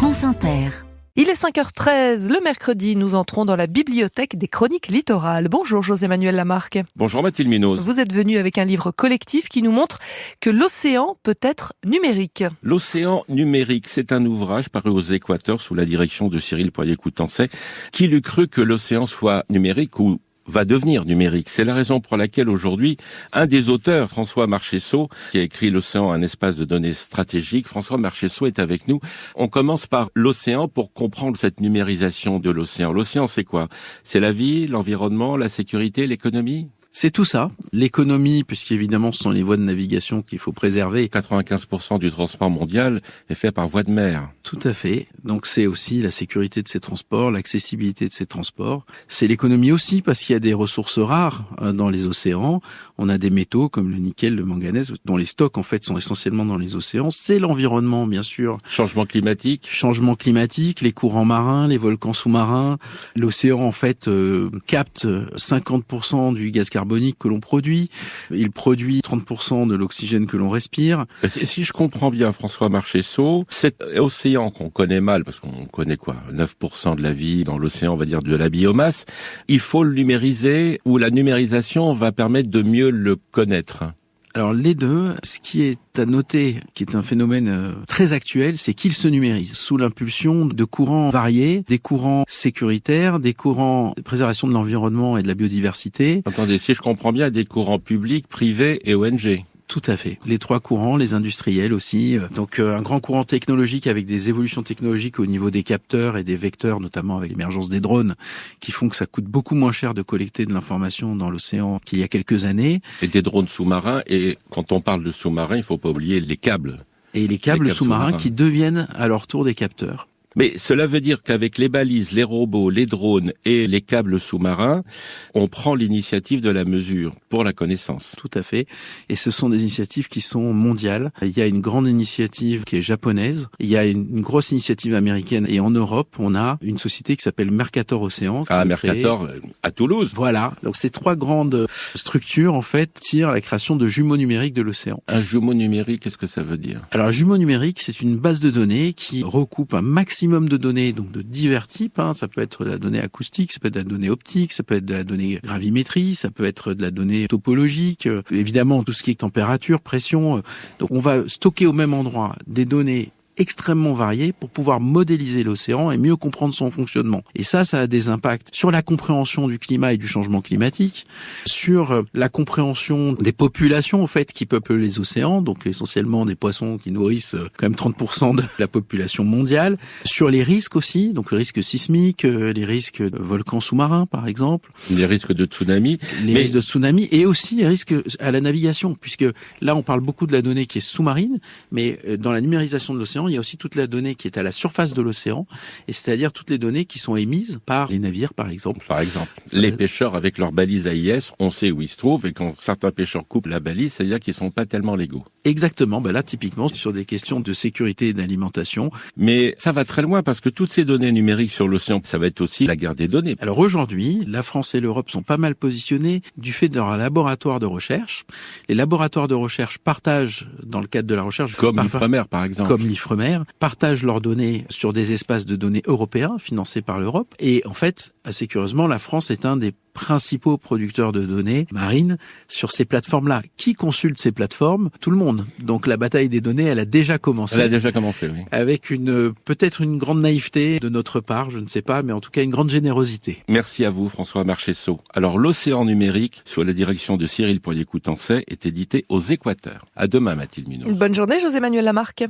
France Inter. Il est 5h13, le mercredi, nous entrons dans la bibliothèque des chroniques littorales. Bonjour José-Manuel Lamarque. Bonjour Mathilde Munoz. Vous êtes venu avec un livre collectif qui nous montre que l'océan peut être numérique. L'océan numérique, c'est un ouvrage paru aux Équateurs sous la direction de Cyril Poirier-Coutancet. Qui l'eût cru que l'océan soit numérique ou va devenir numérique. C'est la raison pour laquelle aujourd'hui, un des auteurs, François Marchessault, qui a écrit L'océan, un espace de données stratégique, François Marchessault est avec nous. On commence par l'océan pour comprendre cette numérisation de l'océan. L'océan, c'est quoi? C'est la vie, l'environnement, la sécurité, l'économie? C'est tout ça. L'économie, puisqu'évidemment ce sont les voies de navigation qu'il faut préserver. 95% du transport mondial est fait par voie de mer. Tout à fait. Donc c'est aussi la sécurité de ces transports, l'accessibilité de ces transports. C'est l'économie aussi parce qu'il y a des ressources rares dans les océans. On a des métaux comme le nickel, le manganèse, dont les stocks en fait sont essentiellement dans les océans. C'est l'environnement bien sûr. Changement climatique, les courants marins, les volcans sous-marins. L'océan en fait capte 50% du gaz carbonique que l'on produit. Il produit 30% de l'oxygène que l'on respire. Si je comprends bien François Marchessault, cet océan qu'on connaît mal, parce qu'on connaît 9% de la vie dans l'océan, on va dire de la biomasse, il faut le numériser ou la numérisation va permettre de mieux le connaître. Alors les deux, ce qui est à noter, qui est un phénomène très actuel, c'est qu'il se numérise sous l'impulsion de courants variés, des courants sécuritaires, des courants de préservation de l'environnement et de la biodiversité. Attendez, si je comprends bien, des courants publics, privés et ONG. Tout à fait. Les trois courants, les industriels aussi. Donc un grand courant technologique avec des évolutions technologiques au niveau des capteurs et des vecteurs, notamment avec l'émergence des drones, qui font que ça coûte beaucoup moins cher de collecter de l'information dans l'océan qu'il y a quelques années. Et des drones sous-marins, et quand on parle de sous-marins, il faut pas oublier les câbles. Et les câbles sous-marins qui deviennent à leur tour des capteurs. Mais cela veut dire qu'avec les balises, les robots, les drones et les câbles sous-marins, on prend l'initiative de la mesure pour la connaissance. Tout à fait. Et ce sont des initiatives qui sont mondiales. Il y a une grande initiative qui est japonaise. Il y a une grosse initiative américaine. Et en Europe, on a une société qui s'appelle Mercator Océan. Ah, Mercator, à Toulouse. Voilà. Donc ces trois grandes structures, en fait, tirent la création de jumeaux numériques de l'océan. Un jumeau numérique, qu'est-ce que ça veut dire? Alors, un jumeau numérique, c'est une base de données qui recoupe un maximum de données, donc de divers types. Ça peut être de la donnée acoustique, ça peut être de la donnée optique, ça peut être de la donnée gravimétrie, ça peut être de la donnée topologique, évidemment tout ce qui est température, pression. Donc on va stocker au même endroit des données extrêmement variées pour pouvoir modéliser l'océan et mieux comprendre son fonctionnement. Et ça a des impacts sur la compréhension du climat et du changement climatique, sur la compréhension des populations, au fait, qui peuplent les océans, donc essentiellement des poissons qui nourrissent quand même 30% de la population mondiale, sur les risques aussi, donc les risques sismiques, les risques de volcans sous-marins, par exemple. Les risques de tsunami. Risques de tsunami et aussi les risques à la navigation, puisque là, on parle beaucoup de la donnée qui est sous-marine, mais dans la numérisation de l'océan, il y a aussi toute la donnée qui est à la surface de l'océan, et c'est-à-dire toutes les données qui sont émises par les navires, par exemple. Par exemple, les pêcheurs avec leurs balises AIS, on sait où ils se trouvent, et quand certains pêcheurs coupent la balise, c'est-à-dire qu'ils sont pas tellement légaux. Exactement, là typiquement sur des questions de sécurité et d'alimentation. Mais ça va très loin parce que toutes ces données numériques sur l'océan, ça va être aussi la guerre des données. Alors aujourd'hui, la France et l'Europe sont pas mal positionnés du fait de leur laboratoire de recherche. Les laboratoires de recherche partagent dans le cadre de la recherche... Comme l'Ifremer par exemple. Comme l'Ifremer, partagent leurs données sur des espaces de données européens financés par l'Europe. Et en fait, assez curieusement, la France est un des principaux producteurs de données marines sur ces plateformes-là. Qui consulte ces plateformes? Tout le monde. Donc la bataille des données, elle a déjà commencé. Elle a déjà commencé, oui. Avec peut-être une grande naïveté de notre part, je ne sais pas, mais en tout cas une grande générosité. Merci à vous, François Marchessault. Alors, l'océan numérique, sous la direction de Cyril Poirier-Coutancet, est édité aux Équateurs. À demain, Mathilde Munoz. Une bonne journée, José-Manuel Lamarque.